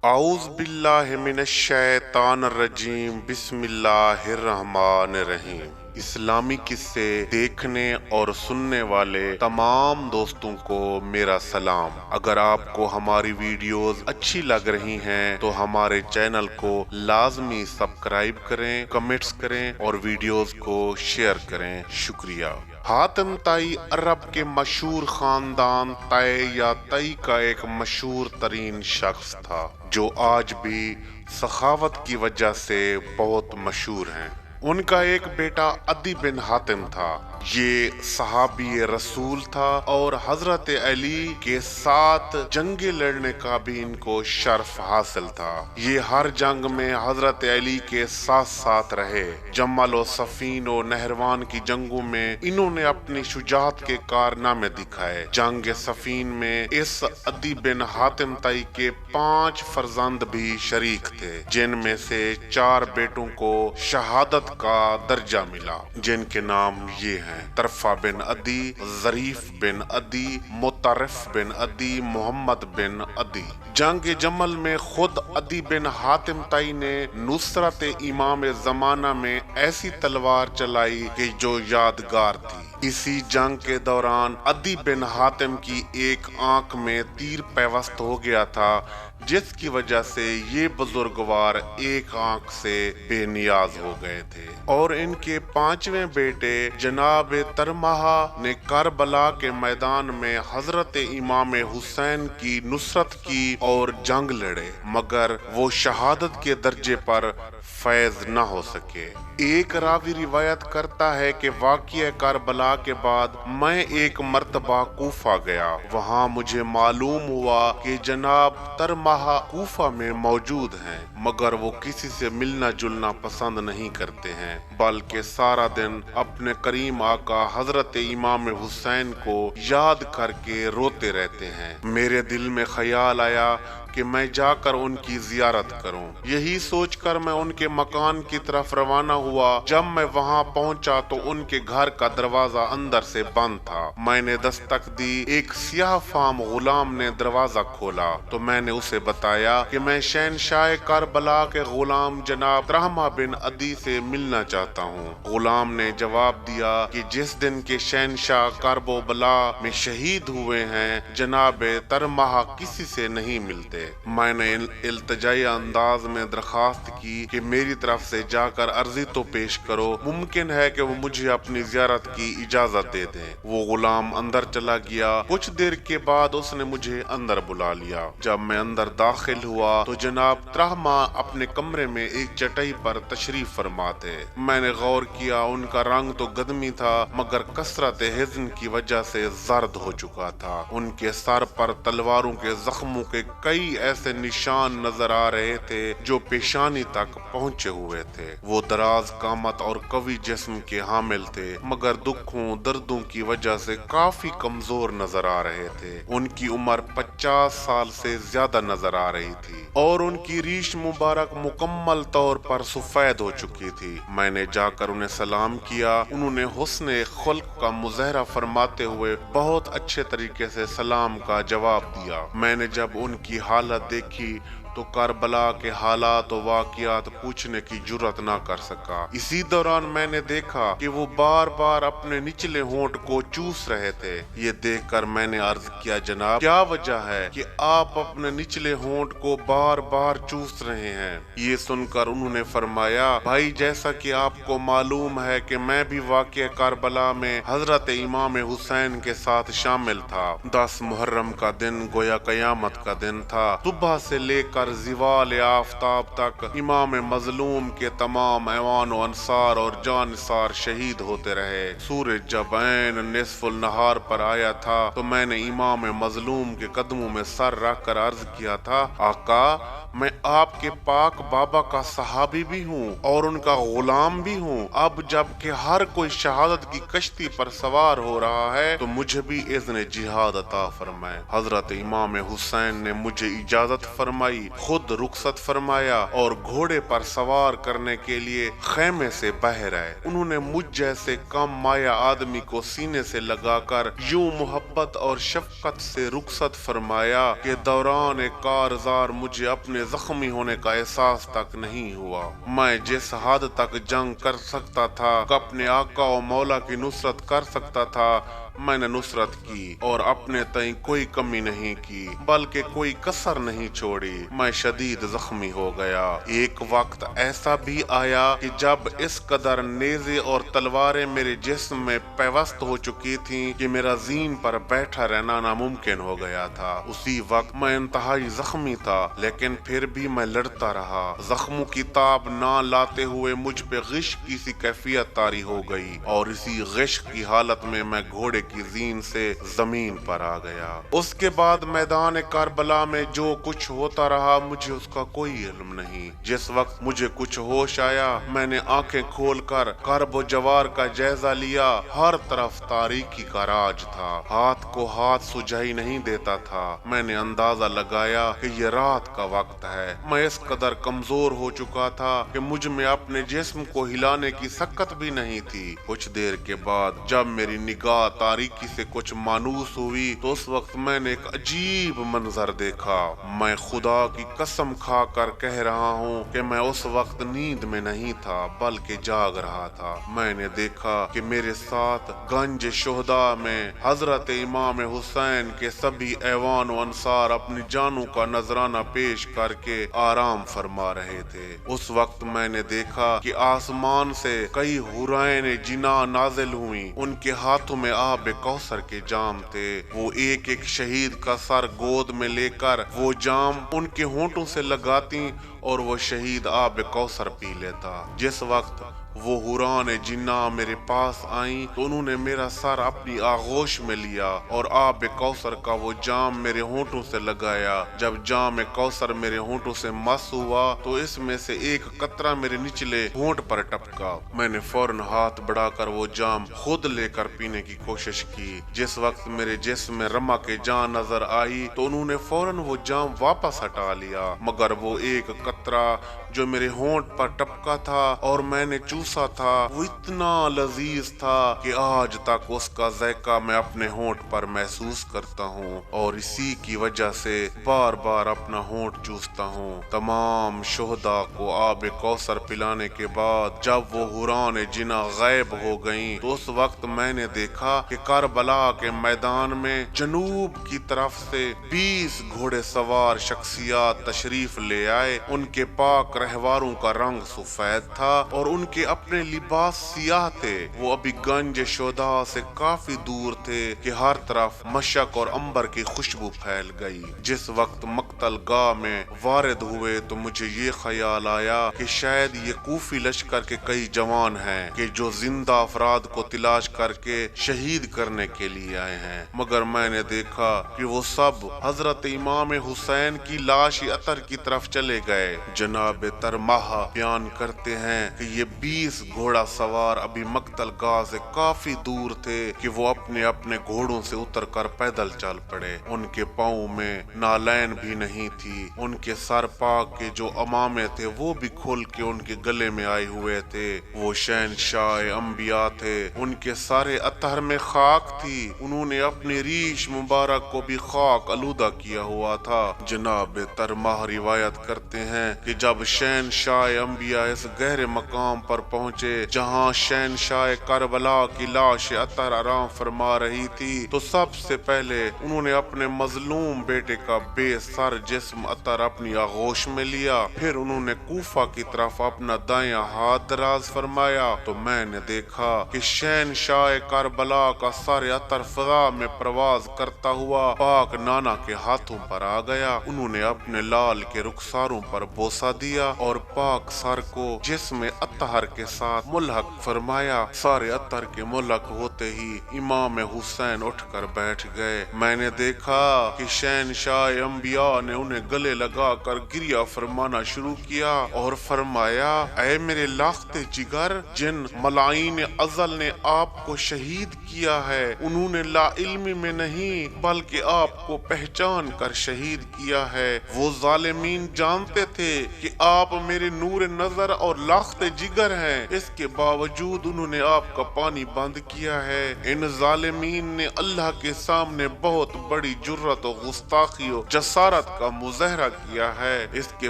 اعوذ باللہ من الشیطان الرجیم، بسم اللہ الرحمن الرحیم۔ اسلامی قصے دیکھنے اور سننے والے تمام دوستوں کو میرا سلام۔ اگر آپ کو ہماری ویڈیوز اچھی لگ رہی ہیں تو ہمارے چینل کو لازمی سبسکرائب کریں، کمنٹس کریں اور ویڈیوز کو شیئر کریں۔ شکریہ۔ حاتم طائی عرب کے مشہور خاندان طے یا طئی کا ایک مشہور ترین شخص تھا جو آج بھی سخاوت کی وجہ سے بہت مشہور ہیں۔ ان کا ایک بیٹا عدی بن حاتم تھا۔ یہ صحابی رسول تھا اور حضرت علی کے ساتھ جنگیں لڑنے کا بھی ان کو شرف حاصل تھا۔ یہ ہر جنگ میں حضرت علی کے ساتھ ساتھ رہے۔ جمل و صفین و نہروان کی جنگوں میں انہوں نے اپنی شجاعت کے کارنامے دکھائے۔ جنگ صفین میں اس عدی بن حاتم طائی کے 5 فرزند بھی شریک تھے، جن میں سے 4 بیٹوں کو شہادت کا درجہ ملا، جن کے نام یہ ہیں: طرفہ بن عدی، ظریف بن عدی، مطرف بن عدی، محمد بن عدی۔ جنگ جمل میں خود عدی بن حاتم طائی نے نصرت امام زمانہ میں ایسی تلوار چلائی کہ جو یادگار تھی۔ اسی جنگ کے دوران عدی بن حاتم کی ایک آنکھ میں تیر پیوست ہو گیا تھا، جس کی وجہ سے یہ بزرگوار ایک آنکھ سے بے نیاز ہو گئے تھے، اور ان کے 5ویں بیٹے جناب ترمہا نے کربلا کے میدان میں حضرت امام حسین کی نصرت کی اور جنگ لڑے، مگر وہ شہادت کے درجے پر فیض نہ ہو سکے۔ ایک راوی روایت کرتا ہے کہ واقعہ کربلا کے بعد میں ایک مرتبہ کوفہ گیا۔ وہاں مجھے معلوم ہوا کہ جناب ترمہا کوفہ میں موجود ہیں، مگر وہ کسی سے ملنا جلنا پسند نہیں کرتے ہیں، بلکہ سارا دن اپنے کریم آقا حضرت امام حسین کو یاد کر کے روتے رہتے ہیں۔ میرے دل میں خیال آیا کہ میں جا کر ان کی زیارت کروں۔ یہی سوچ کر میں ان کے مکان کی طرف روانہ ہوا۔ جب میں وہاں پہنچا تو ان کے گھر کا دروازہ اندر سے بند تھا۔ میں نے دستک دی، ایک سیاہ فام غلام نے دروازہ کھولا تو میں نے اسے بتایا کہ میں شہنشاہ کربلا کے غلام جناب طرحمہ بن عدی سے ملنا چاہتا ہوں۔ غلام نے جواب دیا کہ جس دن کے شہنشاہ کرب و بلا میں شہید ہوئے ہیں، جناب طرحمہ کسی سے نہیں ملتے۔ میں نے التجائی انداز میں درخواست کی کہ میری طرف سے جا کر عرضی تو پیش کرو، ممکن ہے کہ وہ مجھے اپنی زیارت کی اجازت دے دیں۔ وہ غلام اندر چلا گیا۔ کچھ دیر کے بعد اس نے مجھے اندر بلا لیا۔ جب میں اندر داخل ہوا تو جناب طرحمہ اپنے کمرے میں ایک چٹائی پر تشریف فرما تھے۔ میں نے غور کیا، ان کا رنگ تو گدمی تھا، مگر کثرت حزن کی وجہ سے زرد ہو چکا تھا۔ ان کے سر پر تلواروں کے زخموں کے کئی ایسے نشان نظر آ رہے تھے جو پیشانی تک پہنچے ہوئے تھے۔ وہ دراز قامت اور قوی جسم کے حامل تھے، مگر دکھوں دردوں کی وجہ سے کافی کمزور نظر آ رہے تھے۔ ان کی عمر 50 سال سے زیادہ نظر آ رہی تھی اور ان کی ریش مبارک مکمل طور پر سفید ہو چکی تھی۔ میں نے جا کر انہیں سلام کیا۔ انہوں نے حسن خلق کا مظاہرہ فرماتے ہوئے بہت اچھے طریقے سے سلام کا جواب دیا۔ میں نے جب ان کی حالت دیکھی تو کربلا کے حالات و واقعات پوچھنے کی جرات نہ کر سکا۔ اسی دوران میں نے دیکھا کہ وہ بار بار اپنے نچلے ہونٹ کو چوس رہے تھے۔ یہ دیکھ کر میں نے عرض کیا، جناب کیا وجہ ہے کہ آپ اپنے نچلے ہونٹ کو بار بار چوس رہے ہیں؟ یہ سن کر انہوں نے فرمایا، بھائی جیسا کہ آپ کو معلوم ہے کہ میں بھی واقعہ کربلا میں حضرت امام حسین کے ساتھ شامل تھا۔ 10 محرم کا دن گویا قیامت کا دن تھا۔ صبح سے لے کر زوال آفتاب تک امام مظلوم کے تمام ایوان و انصار اور جانثار شہید ہوتے رہے۔ سورج جب عین نصف النہار پر آیا تھا تو میں نے امام مظلوم کے قدموں میں سر رکھ کر عرض کیا تھا، آقا میں آپ کے پاک بابا کا صحابی بھی ہوں اور ان کا غلام بھی ہوں۔ اب جب کہ ہر کوئی شہادت کی کشتی پر سوار ہو رہا ہے تو مجھے بھی اذن جہاد عطا فرمائے۔ حضرت امام حسین نے مجھے اجازت فرمائی، خود رخصت فرمایا اور گھوڑے پر سوار کرنے کے لیے خیمے سے باہر آئے۔ انہوں نے مجھ جیسے کم مایہ آدمی کو سینے سے لگا کر یوں محبت اور شفقت سے رخصت فرمایا کہ دوران کارزار مجھے اپنے انہیں زخمی ہونے کا احساس تک نہیں ہوا۔ میں جس حد تک جنگ کر سکتا تھا، اپنے آقا و مولا کی نصرت کر سکتا تھا، میں نے نصرت کی اور اپنے تئیں کوئی کمی نہیں کی، بلکہ کوئی کسر نہیں چھوڑی۔ میں شدید زخمی ہو گیا۔ ایک وقت ایسا بھی آیا کہ جب اس قدر نیزے اور تلواریں میرے جسم میں پیوست ہو چکی تھیں کہ میرا زین پر بیٹھا رہنا ناممکن ہو گیا تھا۔ اسی وقت میں انتہائی زخمی تھا، لیکن پھر بھی میں لڑتا رہا۔ زخموں کی تاب نہ لاتے ہوئے مجھ پہ غش کی سی کیفیت طاری ہو گئی، اور اسی غش کی حالت میں میں گھوڑے کی زین سے زمین پر آ گیا۔ اس کے بعد میدان کربلا میں جو کچھ ہوتا رہا مجھے اس کا کوئی علم نہیں۔ جس وقت مجھے کچھ ہوش آیا، میں نے آنکھیں کھول کر کرب و جوار کا جائزہ لیا۔ ہر طرف تاریکی کا راج تھا، ہاتھ کو ہاتھ سجائی نہیں دیتا تھا۔ میں نے اندازہ لگایا کہ یہ رات کا وقت ہے۔ میں اس قدر کمزور ہو چکا تھا کہ مجھ میں اپنے جسم کو ہلانے کی سکت بھی نہیں تھی۔ کچھ دیر کے بعد جب میری نگاہ تاریکی سے کچھ مانوس ہوئی تو اس وقت میں نے ایک عجیب منظر دیکھا۔ میں خدا کی قسم کھا کر کہہ رہا ہوں کہ میں اس وقت نیند میں نہیں تھا بلکہ جاگ رہا تھا۔ میں نے دیکھا کہ میرے ساتھ گنج شہداء میں حضرت امام حسین کے سبھی ایوان و انصار اپنی جانوں کا نذرانہ پیش کر کے آرام فرما رہے تھے۔ اس وقت میں نے دیکھا کہ آسمان سے کئی حورائن جنا نازل ہوئیں۔ ان کے ہاتھوں میں آب کوثر کے جام تھے۔ وہ ایک ایک شہید کا سر گود میں لے کر وہ جام ان کے ہونٹوں سے لگاتی اور وہ شہید آب کوثر پی لیتا۔ جس وقت وہ حوران جنا میرے پاس آئیں تو انہوں نے میرا سر اپنی آغوش میں لیا اور آب کوثر کا وہ جام میرے ہونٹوں سے لگایا۔ جب جام کوثر میرے ہونٹوں سے مس ہوا تو اس میں سے ایک قطرہ میرے نچلے ہونٹ پر ٹپکا۔ میں نے فوراً ہاتھ بڑھا کر وہ جام خود لے کر پینے کی کوشش کی۔ جس وقت میرے جسم میں رمق جان نظر آئی تو انہوں نے فوراً وہ جام واپس ہٹا لیا، مگر وہ ایک قطرہ جو میرے ہونٹ پر ٹپکا تھا اور میں نے چوسا تھا وہ اتنا لذیذ تھا کہ آج تک اس کا ذائقہ میں اپنے ہونٹ پر محسوس کرتا ہوں، اور اسی کی وجہ سے بار بار اپنا ہونٹ چوستا ہوں۔ تمام شہداء کو آب کوثر پلانے کے بعد جب وہ حوران جنا غائب ہو گئیں تو اس وقت میں نے دیکھا کہ کربلا کے میدان میں جنوب کی طرف سے 20 گھوڑے سوار شخصیات تشریف لے آئے۔ ان کے پاک رہواروں کا رنگ سفید تھا اور ان کے اپنے لباس سیاہ تھے۔ وہ ابھی گنج شہداء سے کافی دور تھے کہ ہر طرف مشک اور عنبر کی خوشبو پھیل گئی۔ جس وقت مقتل گاہ میں وارد ہوئے تو مجھے یہ خیال آیا کہ شاید یہ کوفی لشکر کے کئی جوان ہیں کہ جو زندہ افراد کو تلاش کر کے شہید کرنے کے لیے آئے ہیں، مگر میں نے دیکھا کہ وہ سب حضرت امام حسین کی لاش عطر کی طرف چلے گئے۔ جناب ترماہ بیان کرتے ہیں کہ یہ 20 گھوڑا سوار ابھی مقتل گاہ سے کافی دور تھے کہ وہ اپنے اپنے گھوڑوں سے اتر کر پیدل چل پڑے۔ ان کے پاؤں میں نالین بھی نہیں تھی۔ ان کے سر پاک کے جو امامے تھے وہ بھی کھل کے ان کے گلے میں آئے ہوئے تھے۔ وہ شہنشاہ انبیاء تھے، ان کے سارے اطہر میں خاک تھی۔ انہوں نے اپنی ریش مبارک کو بھی خاک آلودہ کیا ہوا تھا۔ جناب ترماہ روایت کرتے ہیں کہ جب شہنشاہ انبیاء اس گہرے مقام پر پہنچے جہاں شہنشاہ کربلا کی لاش عطر آرام فرما رہی تھی تو سب سے پہلے انہوں نے اپنے مظلوم بیٹے کا بے سر جسم عطر اپنی آغوش میں لیا۔ پھر انہوں نے کوفہ کی طرف اپنا دائیں ہاتھ دراز فرمایا تو میں نے دیکھا کہ شہنشاہ کربلا کا سر عطر فضا میں پرواز کرتا ہوا پاک نانا کے ہاتھوں پر آ گیا۔ انہوں نے اپنے لال کے رخساروں پر بوسہ دیا اور پاک سر کو جسم اطہر کے ساتھ ملحق فرمایا۔ سارے اطہر کے ملحق ہوتے ہی امام حسین اٹھ کر بیٹھ گئے۔ میں نے دیکھا کہ شہنشاہ انبیاء نے انہیں گلے لگا کر گریہ فرمانا شروع کیا اور فرمایا، اے میرے لاختے جگر، جن ملائین ازل نے آپ کو شہید کیا ہے انہوں نے لا علمی میں نہیں بلکہ آپ کو پہچان کر شہید کیا ہے۔ وہ ظالمین جانتے تھے کہ آپ میرے نور نظر اور لاخت جگر ہیں، اس کے باوجود انہوں نے آپ کا پانی بند کیا ہے۔ ان ظالمین نے اللہ کے سامنے بہت بڑی جرت و گستاخی و جسارت کا مظاہرہ کیا ہے۔ اس کے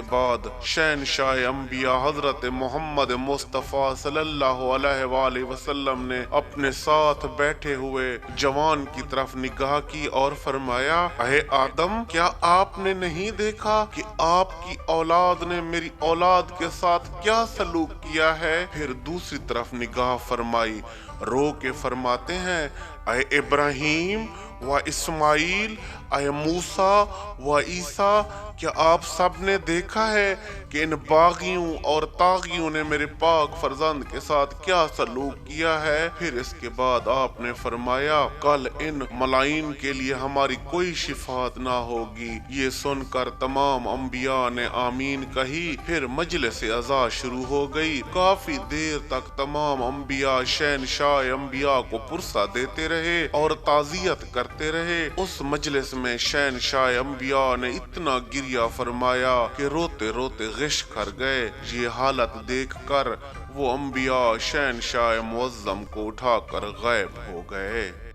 بعد شہنشاہ انبیاء حضرت محمد مصطفیٰ صلی اللہ علیہ وآلہ وسلم نے اپنے ساتھ بیٹھے ہوئے جوان کی طرف نگاہ کی اور فرمایا، اے آدم، کیا آپ نے نہیں دیکھا کہ آپ کی اولاد نے میری اولاد کے ساتھ کیا سلوک کیا ہے؟ پھر دوسری طرف نگاہ فرمائی، رو کے فرماتے ہیں، اے ابراہیم و اسماعیل، اے موسیٰ و عیسیٰ، کیا آپ سب نے دیکھا ہے کہ ان باغیوں اور طاغیوں نے میرے پاک فرزند کے ساتھ کیا سلوک کیا ہے؟ پھر اس کے بعد آپ نے فرمایا، کل ان ملائن کے لیے ہماری کوئی شفاعت نہ ہوگی۔ یہ سن کر تمام انبیاء نے آمین کہی۔ پھر مجلس عزا شروع ہو گئی۔ کافی دیر تک تمام انبیاء شہنشاہ انبیاء کو پرسہ دیتے رہے اور تعزیت کرتے رہے۔ اس مجلس میں شہنشاہ انبیاء نے اتنا گریہ فرمایا کہ روتے روتے غش کر گئے۔ یہ حالت دیکھ کر وہ انبیاء شہنشاہ معظم کو اٹھا کر غائب ہو گئے۔